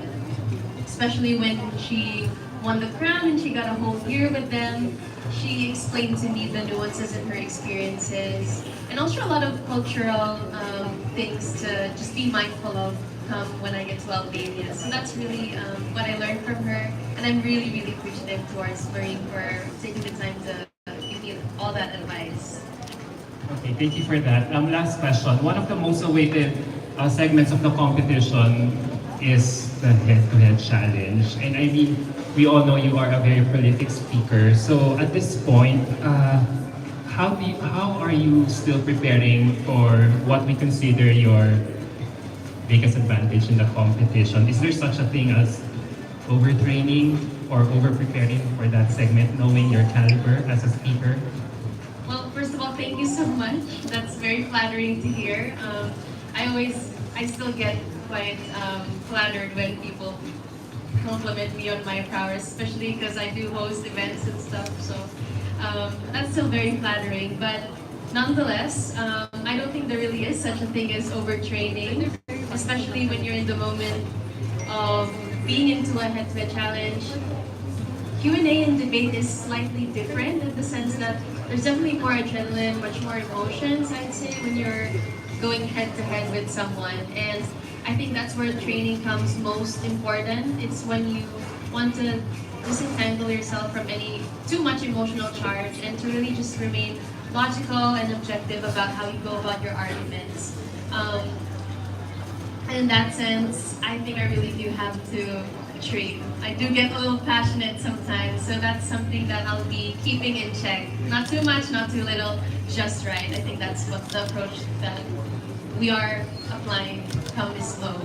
especially when she won the crown and she got a whole year with them. She explained to me the nuances in her experiences and also a lot of cultural things to just be mindful of when I get to Albania. So that's really what I learned from her, and I'm really, really appreciative towards Maureen for taking the time to give me all that advice. Okay, thank you for that. Last question. One of the most awaited segments of the competition is the head-to-head challenge. And I mean, we all know you are a very prolific speaker. So at this point, how are you still preparing for what we consider your biggest advantage in the competition? Is there such a thing as overtraining or over-preparing for that segment, knowing your caliber as a speaker? Well, first of all, thank you so much. That's very flattering to hear. I still get quite flattered when people compliment me on my prowess, especially because I do host events and stuff. So that's still very flattering. But nonetheless, I don't think there really is such a thing as overtraining. especially when you're in the moment of being into a head-to-head challenge. Q&A and debate is slightly different in the sense that there's definitely more adrenaline, much more emotions, I'd say, when you're going head-to-head with someone. And I think that's where training comes most important. It's when you want to disentangle yourself from any too much emotional charge and to really just remain logical and objective about how you go about your arguments. And in that sense, I think I really do have to train. I do get a little passionate sometimes, so that's something that I'll be keeping in check. Not too much, not too little, just right. I think that's what the approach that we are applying come this flow.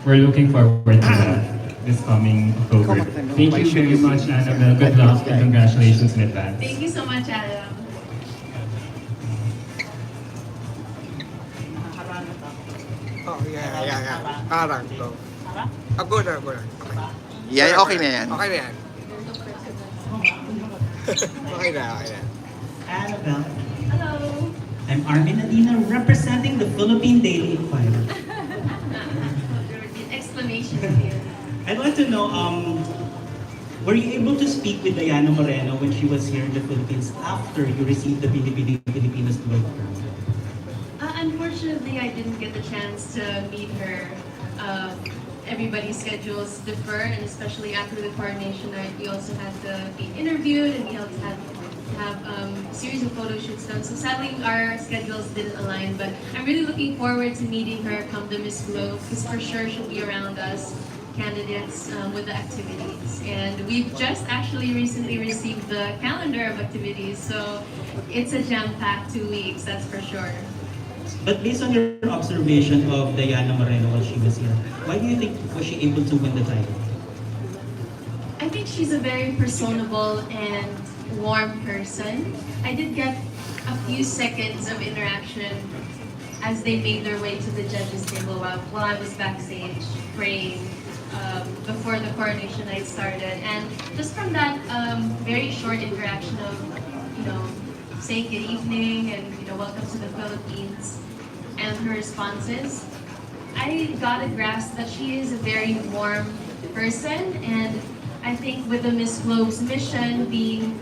We're looking forward to that this coming October. Thank you very much, Annabelle. Good luck and congratulations in advance. Thank you so much, Adam. Oh, yeah. Parang to. Ako na. Yan, okay na yan. Okay na yan. Okay na. Annabelle, Hello. I'm Armin Adina representing the Philippine Daily Inquirer. There would be an explanation here. I'd like to know, were you able to speak with Diana Moreno when she was here in the Philippines after you received the Pilipinas Globe Crown? Unfortunately, I didn't get the chance to meet her. Everybody's schedules differ, and especially after the coronation night, we also had to be interviewed and we also had to have a series of photo shoots done. So sadly, our schedules didn't align, but I'm really looking forward to meeting her come the Miss Globe, because for sure she'll be around us candidates with the activities. And we've just actually recently received the calendar of activities, so it's a jam-packed 2 weeks, that's for sure. But based on your observation of Diana Moreno while she was here, why do you think was she able to win the title? I think she's a very personable and warm person. I did get a few seconds of interaction as they made their way to the judges' table while I was backstage praying before the coronation night started. And just from that very short interaction of, saying good evening and welcome to the Philippines and her responses, I got a grasp that she is a very warm person. And I think with the Miss Globe's mission being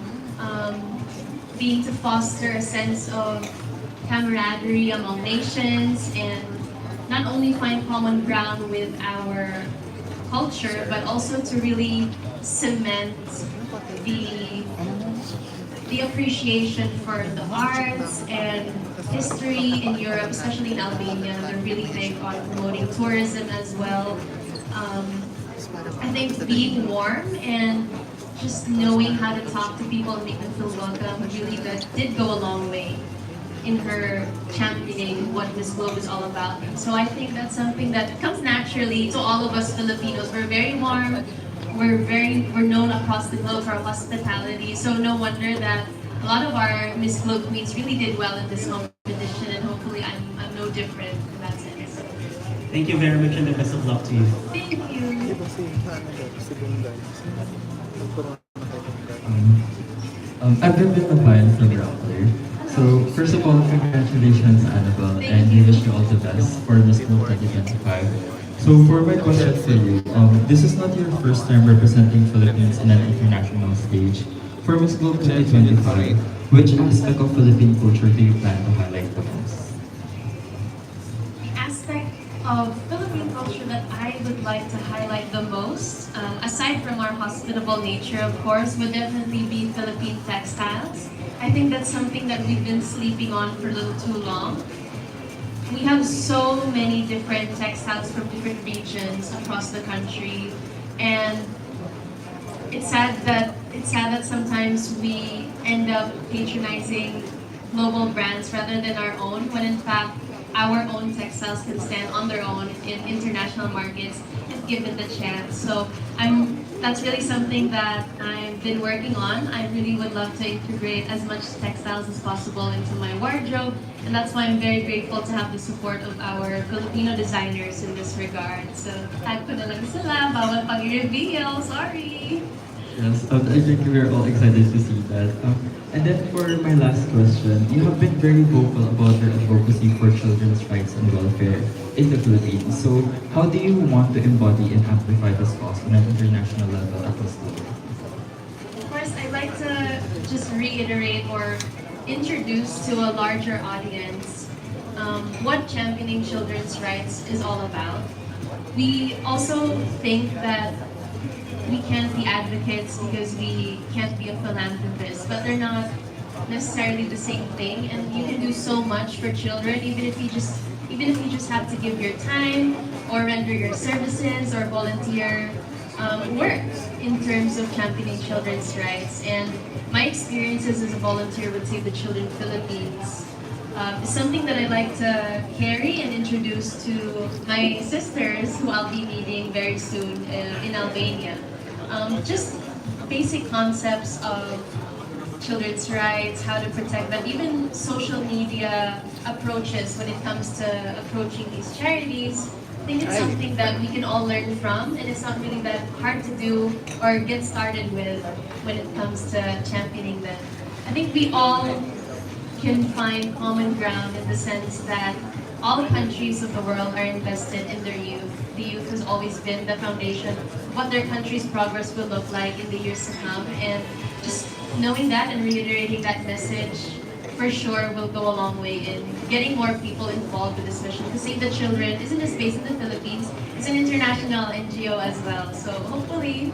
to foster a sense of camaraderie among nations and not only find common ground with our culture, but also to really cement the appreciation for the arts and history in Europe, especially in Albania. They're really big on promoting tourism as well. I think being warm and just knowing how to talk to people and make them feel welcome really did go a long way in her championing what Miss Globe is all about. So I think that's something that comes naturally to all of us Filipinos. We're very warm. We're known across the globe for our hospitality. So no wonder that a lot of our Miss Globe queens really did well in this competition, and hopefully I'm no different in that sense. Thank you very much and the best of luck to you. Thank you. I've been with the file from Rappler. So first of all, congratulations Annabelle, and we wish you all the best for Miss Globe 2025. So for my question for you, this is not your first time representing Philippines in an international stage. For Miss Globe 2025, which aspect of Philippine culture do you plan to highlight the most? The aspect of Philippine culture that I would like to highlight the most, aside from our hospitable nature, of course, would definitely be Philippine textiles. I think that's something that we've been sleeping on for a little too long. We have so many different textiles from different regions across the country, and it's sad that sometimes we end up patronizing global brands rather than our own, when in fact our own textiles can stand on their own in international markets if given the chance. So that's really something that I've been working on. I really would love to integrate as much textiles as possible into my wardrobe, and that's why I'm very grateful to have the support of our Filipino designers in this regard. So tag ko na lang sila, bawal pang i-reveal, sorry! Yes, I think we're all excited to see that. And then for my last question, you have been very vocal about your advocacy for children's rights and welfare. in the Philippines. So how do you want to embody and amplify this cause on an international level across the world? Of course, I'd like to just reiterate or introduce to a larger audience what championing children's rights is all about. We also think that we can't be advocates because we can't be a philanthropist, but they're not necessarily the same thing. And you can do so much for children, even if you just have to give your time or render your services or volunteer work in terms of championing children's rights. And my experiences as a volunteer with Save the Children Philippines is something that I'd like to carry and introduce to my sisters who I'll be meeting very soon in Albania. Just basic concepts of children's rights, how to protect them, even social media approaches when it comes to approaching these charities. I think it's something that we can all learn from, and it's not really that hard to do or get started with when it comes to championing them. I think we all can find common ground in the sense that all countries of the world are invested in their youth. The youth has always been the foundation of what their country's progress will look like in the years to come, and just knowing that and reiterating that message for sure will go a long way in getting more people involved with this mission. Because Save the Children isn't just based in the Philippines, it's an international NGO as well. So hopefully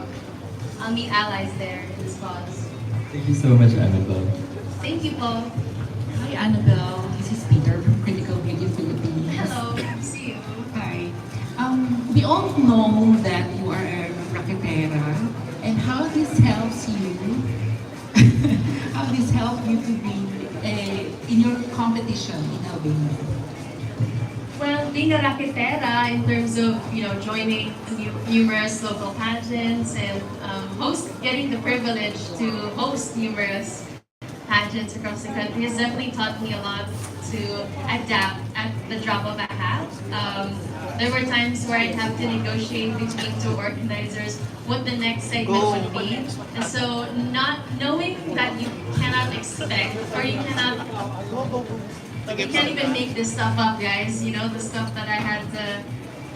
I'll meet allies there in this cause. Thank you so much, Annabelle. Thank you, Paul. Hi, Annabelle. This is Peter from Critical Beauty Philippines. Hello, good to see you. Hi. We all know that you are a racketeera, and how this helps you, how this helped you to be in your competition in Albania. Well, being a racketeera in terms of, joining numerous local pageants and getting the privilege to host numerous pageants across the country has definitely taught me a lot to adapt at the drop of a hat. There were times where I'd have to negotiate between two organizers what the next segment would be. And so not knowing that you cannot expect or you can't even make this stuff up, guys. The stuff that I had to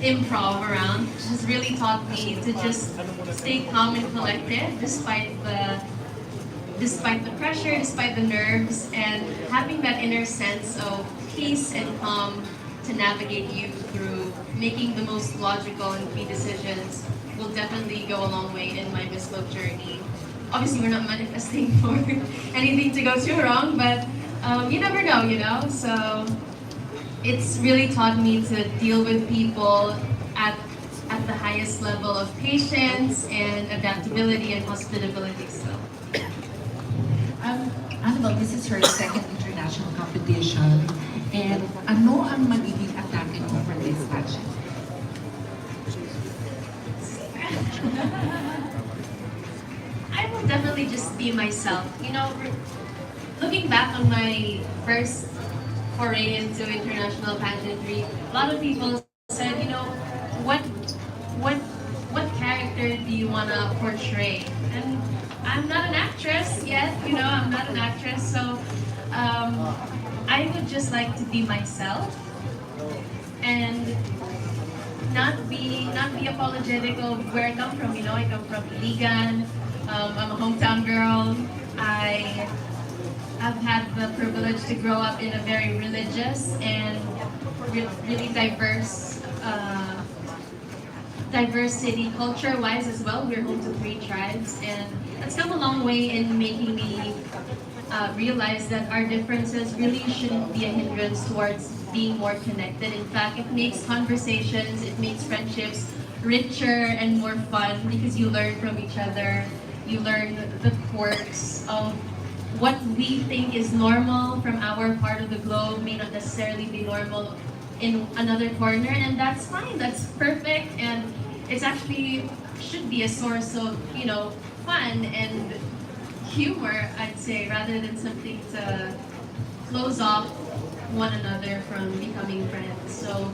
improv around has really taught me to just stay calm and collected despite the pressure, despite the nerves, and having that inner sense of peace and calm to navigate you through making the most logical and key decisions will definitely go a long way in my Miss Love journey. Obviously, we're not manifesting for anything to go too wrong, but you never know, So it's really taught me to deal with people at the highest level of patience and adaptability and hospitability. So. Annabelle, this is her second international competition, and ano ang magiging atake mo for this pageant? I will definitely just be myself. Looking back on my first foray into international pageantry, a lot of people said, what character do you want to portray? And I'm not an actress yet, I'm not an actress, so I would just like to be myself and not be apologetic of where I come from. I come from Iligan. I'm a hometown girl. I've had the privilege to grow up in a very religious and really diverse city, culture-wise as well. We're home to 3 tribes, and that's come a long way in making me realize that our differences really shouldn't be a hindrance towards being more connected. In fact, it makes conversations, it makes friendships richer and more fun because you learn from each other. You learn the quirks of what we think is normal from our part of the globe may not necessarily be normal in another corner, and that's fine, that's perfect, and it's actually should be a source of, fun and humor, I'd say, rather than something to close off one another from becoming friends. So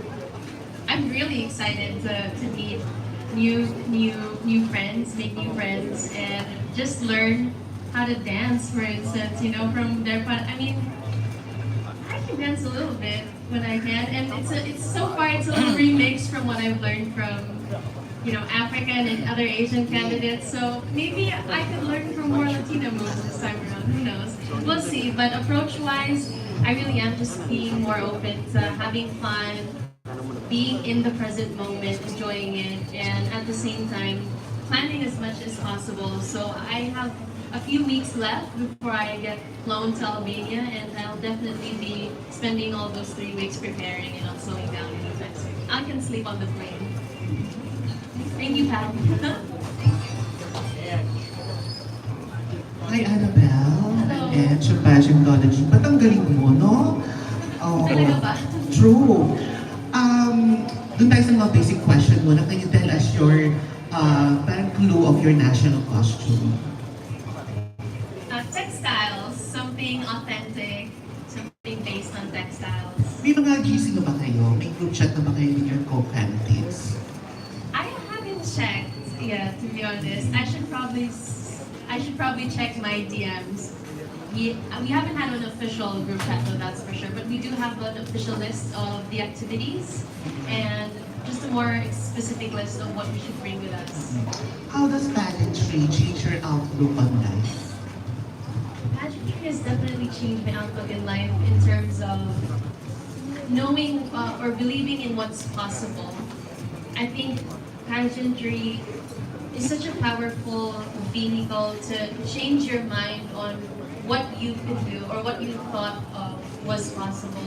I'm really excited to meet new friends, make new friends, and just learn how to dance, for instance, from their part. I can dance a little bit, when I can. And it's so far it's a little remix from what I've learned from African and other Asian candidates. So maybe I could learn from more Latino moves this time around. Who knows? We'll see. But approach-wise, I really am just being more open to having fun, being in the present moment, enjoying it, and at the same time, planning as much as possible. So I have a few weeks left before I get flown to Albania, and I'll definitely be spending all those 3 weeks preparing and not slowing down anytime soon. I can sleep on the plane. Thank you, Pat. Hi, Annabelle. And sa pageantology. Ba't ang galing mo, no? Oh, Talaga ba? true. Doon tayo sa mga basic question mo. Can you tell us your parang clue of your national costume? Textiles, something authentic, something based on textiles. May mga GC na ba kayo? May group chat na ba kayo with your co-candidates? I haven't checked yet, to be honest. I should probably check my DMs. We haven't had an official group chat, though, that's for sure. But we do have an official list of the activities and just a more specific list of what we should bring with us. How does pageantry change your outlook on life? Pageantry has definitely changed my outlook in life in terms of knowing or believing in what's possible. I think pageantry is such a powerful vehicle to change your mind on what you could do or what you thought was possible.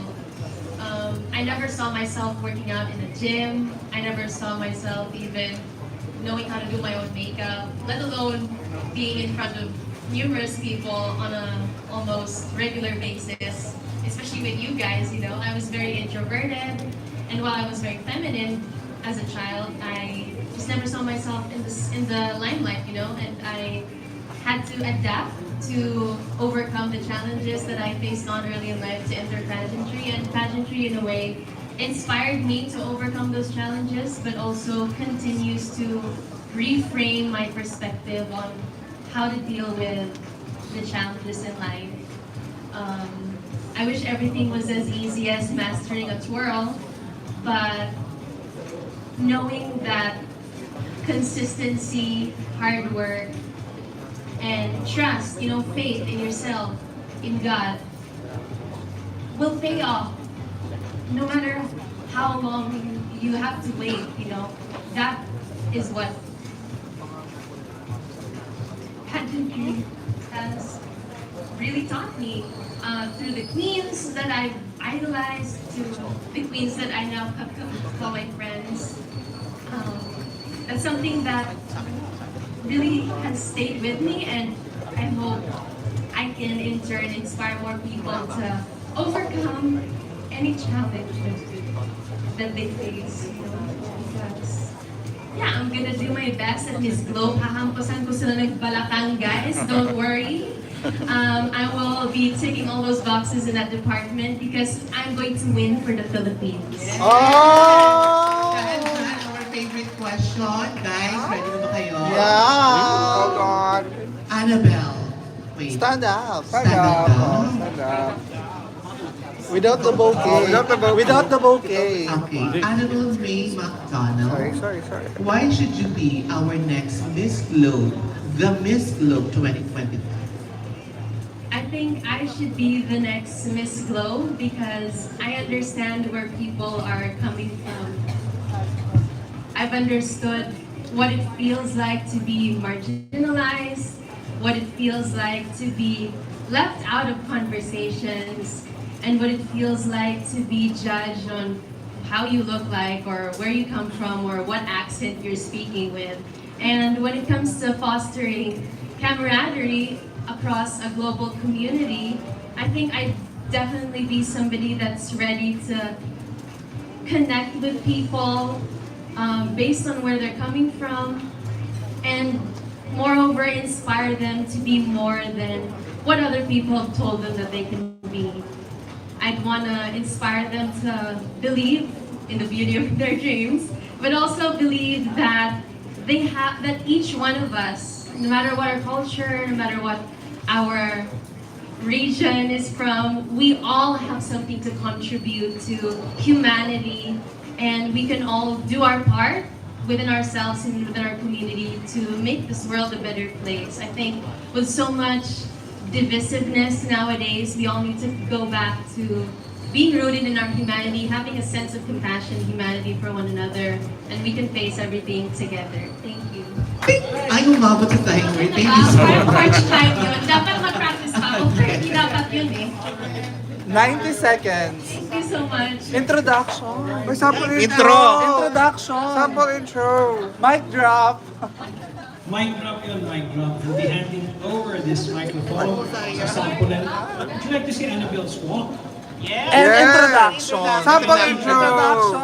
I never saw myself working out in a gym. I never saw myself even knowing how to do my own makeup, let alone being in front of numerous people on a almost regular basis, especially with you guys. I was very introverted, and while I was very feminine as a child, I just never saw myself in the limelight, and I had to adapt to overcome the challenges that I faced on early in life to enter pageantry. And pageantry, in a way, inspired me to overcome those challenges, but also continues to reframe my perspective on how to deal with the challenges in life. I wish everything was as easy as mastering a twirl, but knowing that consistency, hard work, and trust, faith in yourself, in God, will pay off. No matter how long you have to wait, that is what pageantry has really taught me through the queens that I've idolized, to the queens that I now call my friends. That's something that really has stayed with me, and I hope I can in turn inspire more people to overcome any challenge that they face. Because, I'm gonna do my best at Miss Globe. Hahampasan ko sila nagbalakang, guys. Don't worry. I will be ticking all those boxes in that department because I'm going to win for the Philippines. Our favorite question, guys. Ready na ba kayo? Yeah! Oh God! Annabelle. Wait. Stand up! Stand up. Stand up. Without the bouquet. Without the bouquet. Okay. Annabelle May McDonnell. Sorry. Why should you be our next Miss Globe? The Miss Globe 2023. I think I should be the next Miss Globe because I understand where people are coming from. I've understood what it feels like to be marginalized, what it feels like to be left out of conversations, and what it feels like to be judged on how you look like or where you come from or what accent you're speaking with. And when it comes to fostering camaraderie across a global community, I think I'd definitely be somebody that's ready to connect with people based on where they're coming from, and moreover inspire them to be more than what other people have told them that they can be. I'd want to inspire them to believe in the beauty of their dreams, but also believe that that each one of us, no matter what our culture, no matter what our region is from, we all have something to contribute to humanity, and we can all do our part within ourselves and within our community to make this world a better place. I think with so much divisiveness nowadays, we all need to go back to being rooted in our humanity, having a sense of compassion, humanity for one another, and we can face everything together. Thank you. Ay, umabot sa timer. Thank you so much. March 9 yun. Dapat mag-practice pa ako. 30 dapat yun eh. 90 seconds. Thank you so much. Introduction. May sample Intro. Introduction. Sample intro. Mic drop. Mic drop yun, mic drop. We'll be handing over this microphone sa sampulan. Would you like to see Annabelle's walk? And introduction. Sample intro. Introduction.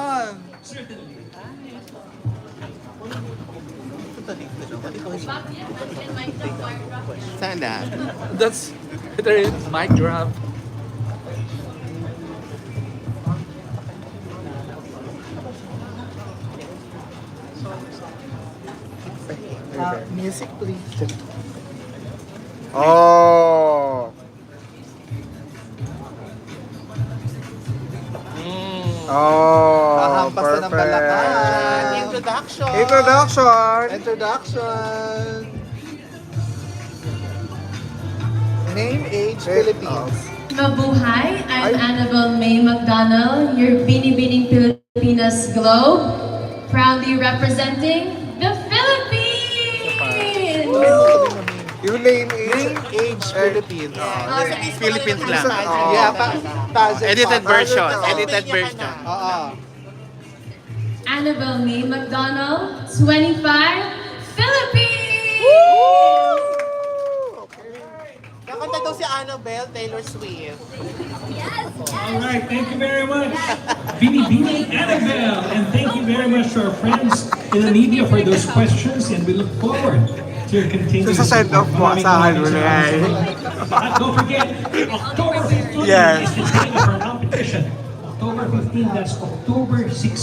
Certainly. Sana. That's there is mic drop. Music please. Oh. Oh, Hahampas na ng perfect. Balacan. Introduction. Introduction. Introduction. Name, age, Philippines. Mabuhay! I'm Annabelle May McDonnell, your Binibining Pilipinas Globe, proudly representing the Philippines! Your name, age, Philippines. Philippines lang. Yeah, Edited version. Edited version. Annabelle May McDonnell, 25, Philippines! Kakanta daw si Annabelle, Taylor Swift. All right, thank you very much, Bini Annabelle, and thank you very much to our friends in the media for those questions, and we look forward to your continued Sa send-off po, asahan mo na yan. And don't forget, October 15 Yes. is the date of our competition. October 15, that's October 16